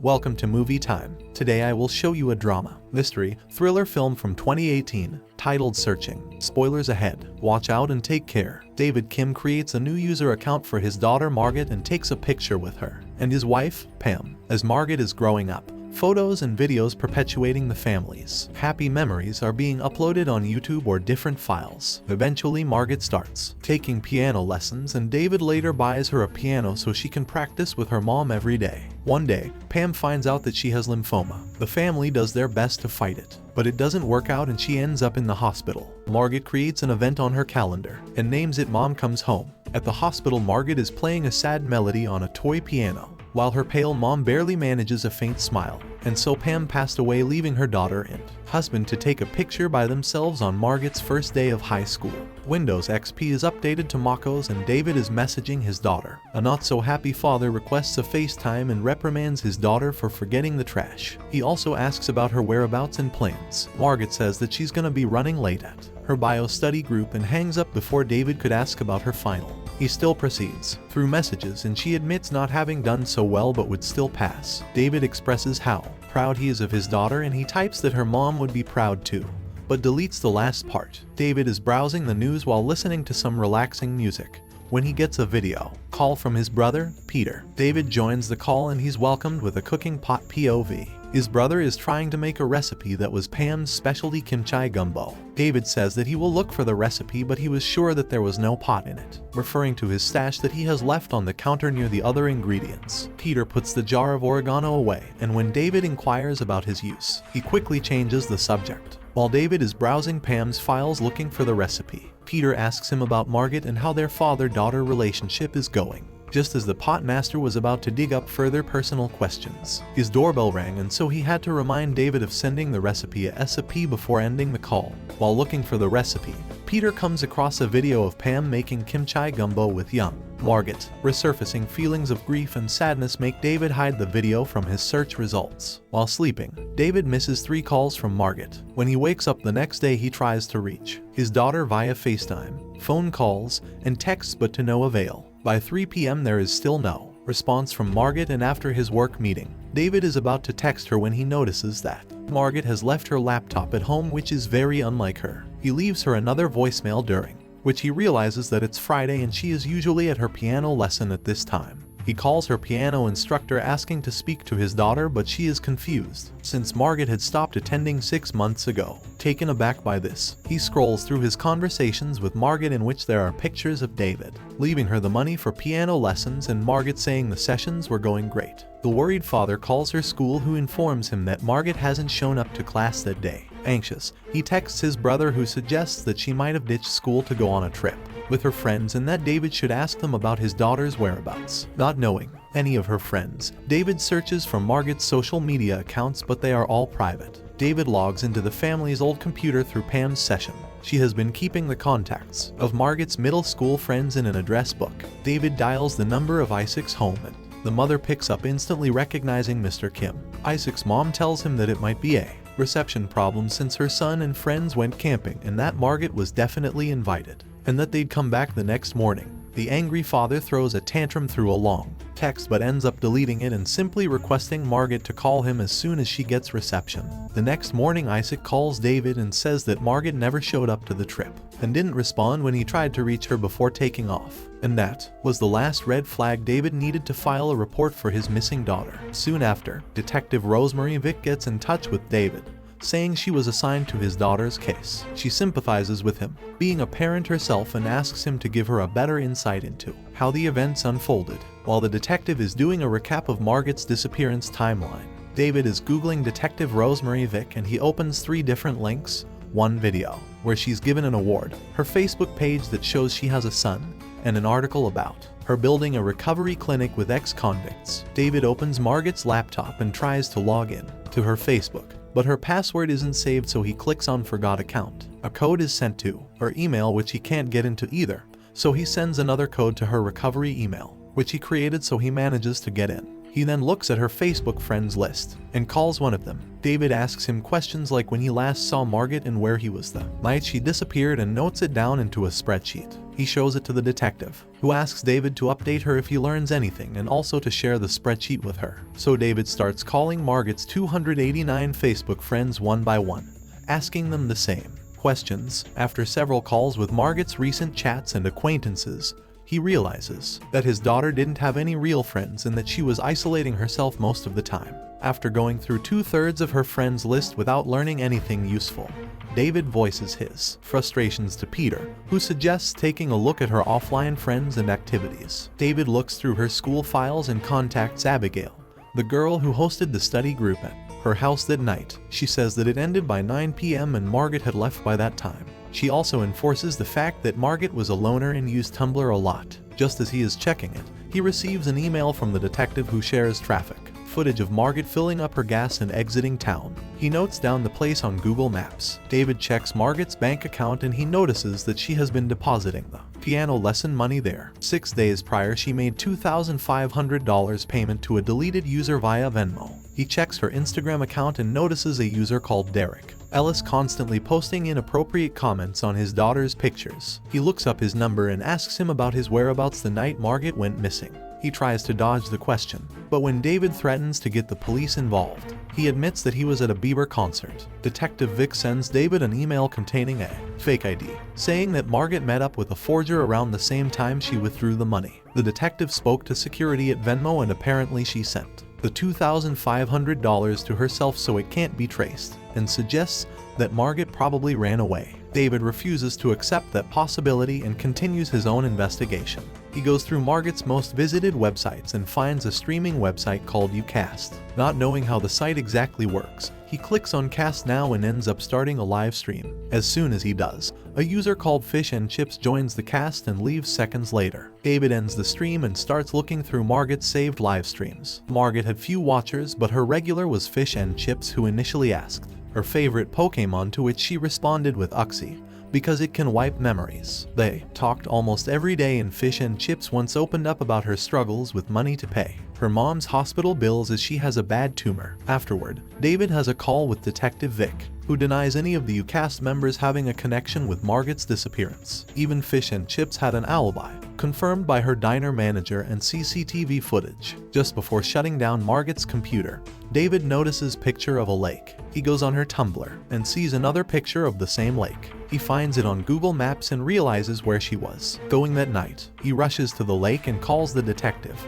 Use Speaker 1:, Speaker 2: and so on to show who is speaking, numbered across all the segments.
Speaker 1: Welcome to Movie Time. Today I will show you a drama, mystery, thriller film from 2018, titled Searching. Spoilers ahead. Watch out and take care. David Kim creates a new user account for his daughter Margaret and takes a picture with her and his wife, Pam, as Margaret is growing up. Photos and videos perpetuating the family's happy memories are being uploaded on YouTube or different files. Eventually, Margaret starts taking piano lessons, and David later buys her a piano so she can practice with her mom every day. One day, Pam finds out that she has lymphoma. The family does their best to fight it, but it doesn't work out and she ends up in the hospital. Margaret creates an event on her calendar and names it Mom Comes Home. At the hospital, Margaret is playing a sad melody on a toy piano, while her pale mom barely manages a faint smile. And so Pam passed away, leaving her daughter and husband to take a picture by themselves on Margaret's first day of high school. Windows XP is updated to Macos and David is messaging his daughter. A not-so-happy father requests a FaceTime and reprimands his daughter for forgetting the trash. He also asks about her whereabouts and plans. Margaret says that she's gonna be running late at her bio study group and hangs up before David could ask about her final. He still proceeds through messages and she admits not having done so well but would still pass. David expresses how proud he is of his daughter and he types that her mom would be proud too, but deletes the last part. David is browsing the news while listening to some relaxing music when he gets a video call from his brother, Peter. David joins the call and he's welcomed with a cooking pot POV. His brother is trying to make a recipe that was Pam's specialty kimchi gumbo. David says that he will look for the recipe, but he was sure that there was no pot in it, referring to his stash that he has left on the counter near the other ingredients. Peter puts the jar of oregano away, and when David inquires about his use, he quickly changes the subject. While David is browsing Pam's files looking for the recipe, Peter asks him about Margaret and how their father-daughter relationship is going. Just as the pot master was about to dig up further personal questions, his doorbell rang and so he had to remind David of sending the recipe ASAP before ending the call. While looking for the recipe, Peter comes across a video of Pam making kimchi gumbo with young Margaret. Resurfacing feelings of grief and sadness make David hide the video from his search results. While sleeping, David misses 3 calls from Margaret. When he wakes up the next day, he tries to reach his daughter via FaceTime, phone calls, and texts, but to no avail. By 3 p.m. there is still no response from Margaret, and after his work meeting, David is about to text her when he notices that Margaret has left her laptop at home, which is very unlike her. He leaves her another voicemail during which he realizes that it's Friday and she is usually at her piano lesson at this time. He calls her piano instructor asking to speak to his daughter, but she is confused since Margaret had stopped attending 6 months ago. Taken aback by this, he scrolls through his conversations with Margaret in which there are pictures of David leaving her the money for piano lessons and Margaret saying the sessions were going great. The worried father calls her school, who informs him that Margaret hasn't shown up to class that day. Anxious, he texts his brother, who suggests that she might have ditched school to go on a trip with her friends and that David should ask them about his daughter's whereabouts. Not knowing any of her friends, David searches for Margaret's social media accounts, but they are all private. David logs into the family's old computer through Pam's session. She has been keeping the contacts of Margaret's middle school friends in an address book. David dials the number of Isaac's home and the mother picks up, instantly recognizing Mr. Kim. Isaac's mom tells him that it might be a reception problem since her son and friends went camping and that Margaret was definitely invited and that they'd come back the next morning. The angry father throws a tantrum through a long text but ends up deleting it and simply requesting Margaret to call him as soon as she gets reception. The next morning, Isaac calls David and says that Margaret never showed up to the trip and didn't respond when he tried to reach her before taking off. And that was the last red flag David needed to file a report for his missing daughter. Soon after, Detective Rosemary Vick gets in touch with David, saying she was assigned to his daughter's case. She sympathizes with him, being a parent herself, and asks him to give her a better insight into how the events unfolded. While the detective is doing a recap of Margaret's disappearance timeline, David is Googling Detective Rosemary Vick and he opens 3 different links. One video where she's given an award, her Facebook page that shows she has a son, and an article about her building a recovery clinic with ex-convicts. David opens Margaret's laptop and tries to log in to her Facebook, but her password isn't saved, so he clicks on Forgot Account. A code is sent to her email which he can't get into either, so he sends another code to her recovery email, which he created, so he manages to get in. He then looks at her Facebook friends list and calls one of them. David asks him questions like when he last saw Margaret and where he was the night she disappeared, and notes it down into a spreadsheet. He shows it to the detective, who asks David to update her if he learns anything and also to share the spreadsheet with her. So David starts calling Margaret's 289 Facebook friends one by one, asking them the same questions. After several calls with Margaret's recent chats and acquaintances, he realizes that his daughter didn't have any real friends and that she was isolating herself most of the time. After going through 2/3 of her friends list without learning anything useful, David voices his frustrations to Peter, who suggests taking a look at her offline friends and activities. David looks through her school files and contacts Abigail, the girl who hosted the study group at her house that night. She says that it ended by 9 p.m. and Margaret had left by that time. She also enforces the fact that Margaret was a loner and used Tumblr a lot. Just as he is checking it, he receives an email from the detective who shares traffic footage of Margaret filling up her gas and exiting town. He notes down the place on Google Maps. David checks Margaret's bank account and he notices that she has been depositing the piano lesson money there. 6 days prior, she made $2,500 payment to a deleted user via Venmo. He checks her Instagram account and notices a user called Derek Ellis constantly posting inappropriate comments on his daughter's pictures. He looks up his number and asks him about his whereabouts the night Margaret went missing. He tries to dodge the question, but when David threatens to get the police involved, he admits that he was at a Bieber concert. Detective Vic sends David an email containing a fake ID, saying that Margaret met up with a forger around the same time she withdrew the money. The detective spoke to security at Venmo and apparently she sent the $2,500 to herself so it can't be traced, and suggests that Margaret probably ran away. David refuses to accept that possibility and continues his own investigation. He goes through Margaret's most visited websites and finds a streaming website called Ucast. Not knowing how the site exactly works, he clicks on Cast Now and ends up starting a live stream. As soon as he does, a user called Fish and Chips joins the cast and leaves seconds later. David ends the stream and starts looking through Margaret's saved live streams. Margaret had few watchers, but her regular was Fish and Chips, who initially asked her favorite Pokemon, to which she responded with Uxie, because it can wipe memories. They talked almost every day, and Fish and Chips once opened up about her struggles with money to pay her mom's hospital bills as she has a bad tumor. Afterward, David has a call with Detective Vic, who denies any of the Ucast members having a connection with Margaret's disappearance. Even Fish and Chips had an alibi, confirmed by her diner manager and CCTV footage. Just before shutting down Margaret's computer, David notices a picture of a lake. He goes on her Tumblr and sees another picture of the same lake. He finds it on Google Maps and realizes where she was going that night. He rushes to the lake and calls the detective,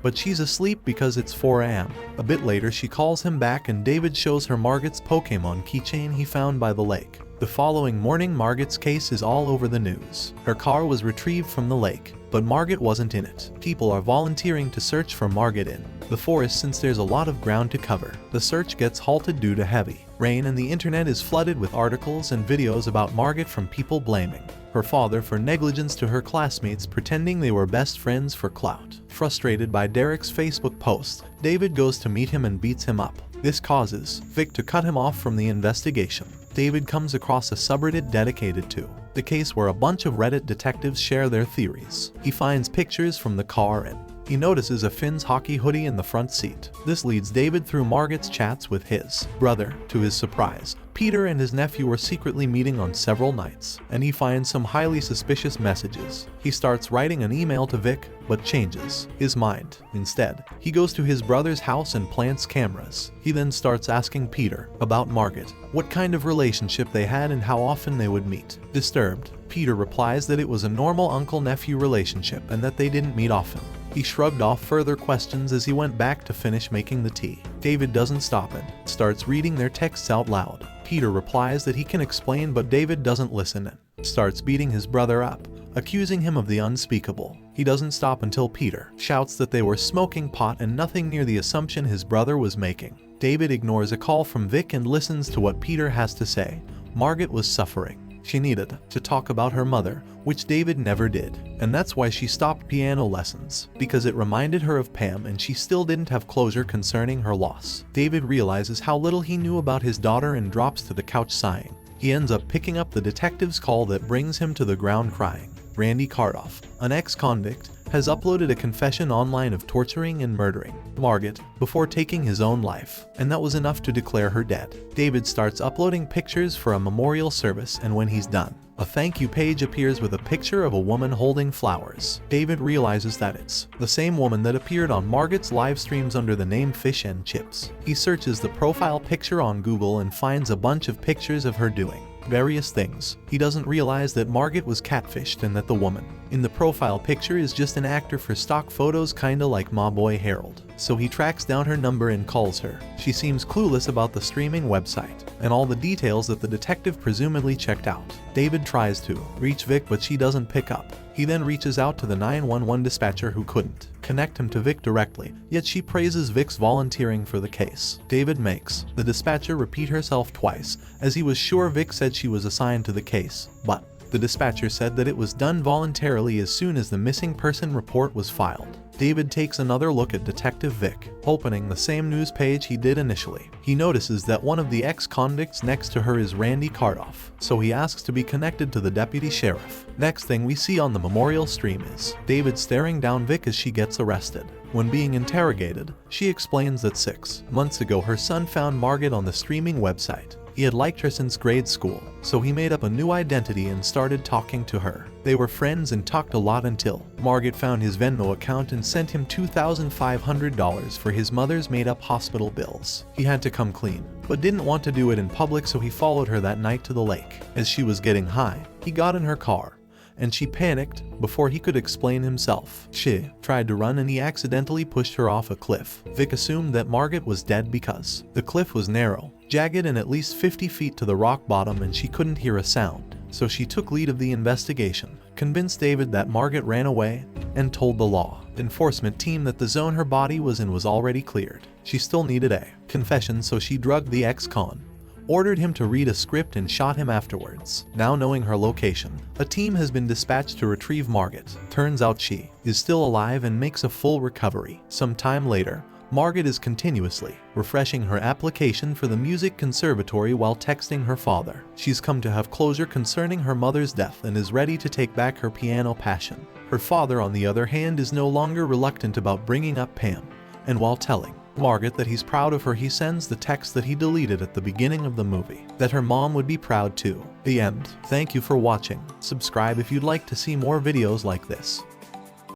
Speaker 1: but she's asleep because it's 4 a.m. A bit later, she calls him back and David shows her Margaret's Pokemon keychain he found by the lake. The following morning, Margaret's case is all over the news. Her car was retrieved from the lake, but Margaret wasn't in it. People are volunteering to search for Margaret in the forest since there's a lot of ground to cover. The search gets halted due to heavy rain, and the internet is flooded with articles and videos about Margaret from people blaming her father for negligence to her classmates pretending they were best friends for clout. Frustrated by Derek's Facebook post, David goes to meet him and beats him up. This causes Vic to cut him off from the investigation. David comes across a subreddit dedicated to the case where a bunch of Reddit detectives share their theories. He finds pictures from the car and he notices a Finns hockey hoodie in the front seat. This leads David through Margaret's chats with his brother. To his surprise, Peter and his nephew were secretly meeting on several nights, and he finds some highly suspicious messages. He starts writing an email to Vic, but changes his mind. Instead, he goes to his brother's house and plants cameras. He then starts asking Peter about Margaret, what kind of relationship they had and how often they would meet. Disturbed, Peter replies that it was a normal uncle-nephew relationship and that they didn't meet often. He shrugged off further questions as he went back to finish making the tea. David doesn't stop and starts reading their texts out loud. Peter replies that he can explain, but David doesn't listen and starts beating his brother up, accusing him of the unspeakable. He doesn't stop until Peter shouts that they were smoking pot and nothing near the assumption his brother was making. David ignores a call from Vic and listens to what Peter has to say. Margaret was suffering. She needed to talk about her mother, which David never did, and that's why she stopped piano lessons, because it reminded her of Pam and she still didn't have closure concerning her loss. David realizes how little he knew about his daughter and drops to the couch sighing. He ends up picking up the detective's call that brings him to the ground crying. Randy Cardoff, an ex-convict, has uploaded a confession online of torturing and murdering Margaret before taking his own life, and that was enough to declare her dead. David starts uploading pictures for a memorial service, and when he's done, a thank you page appears with a picture of a woman holding flowers. David realizes that it's the same woman that appeared on Margaret's live streams under the name Fish and Chips. He searches the profile picture on Google and finds a bunch of pictures of her doing various things. He doesn't realize that Margaret was catfished and that the woman in the profile picture is just an actor for stock photos, kinda like my boy Harold. So he tracks down her number and calls her. She seems clueless about the streaming website and all the details that the detective presumably checked out. David tries to reach Vic, but she doesn't pick up. He then reaches out to the 911 dispatcher, who couldn't connect him to Vic directly, yet she praises Vic's volunteering for the case. David makes the dispatcher repeat herself twice, as he was sure Vic said she was assigned to the case, but the dispatcher said that it was done voluntarily as soon as the missing person report was filed. David takes another look at Detective Vic, opening the same news page he did initially. He notices that one of the ex-convicts next to her is Randy Cardoff, so he asks to be connected to the deputy sheriff. Next thing we see on the memorial stream is David staring down Vic as she gets arrested. When being interrogated, she explains that 6 months ago her son found Margaret on the streaming website. He had liked her since grade school, so he made up a new identity and started talking to her. They were friends and talked a lot until Margaret found his Venmo account and sent him $2,500 for his mother's made-up hospital bills. He had to come clean, but didn't want to do it in public, so he followed her that night to the lake. As she was getting high, he got in her car, and she panicked before he could explain himself. She tried to run and he accidentally pushed her off a cliff. Vic assumed that Margaret was dead because the cliff was narrow, jagged, and at least 50 feet to the rock bottom, and she couldn't hear a sound. So she took lead of the investigation, convinced David that Margaret ran away, and told the law enforcement team that the zone her body was in was already cleared. She still needed a confession, so she drugged the ex-con, ordered him to read a script, and shot him afterwards. Now knowing her location, a team has been dispatched to retrieve Margaret. Turns out she is still alive and makes a full recovery. Some time later, Margaret is continuously refreshing her application for the music conservatory while texting her father. She's come to have closure concerning her mother's death and is ready to take back her piano passion. Her father, on the other hand, is no longer reluctant about bringing up Pam, and while telling Margaret that he's proud of her, he sends the text that he deleted at the beginning of the movie, that her mom would be proud too. The end. Thank you for watching. Subscribe if you'd like to see more videos like this.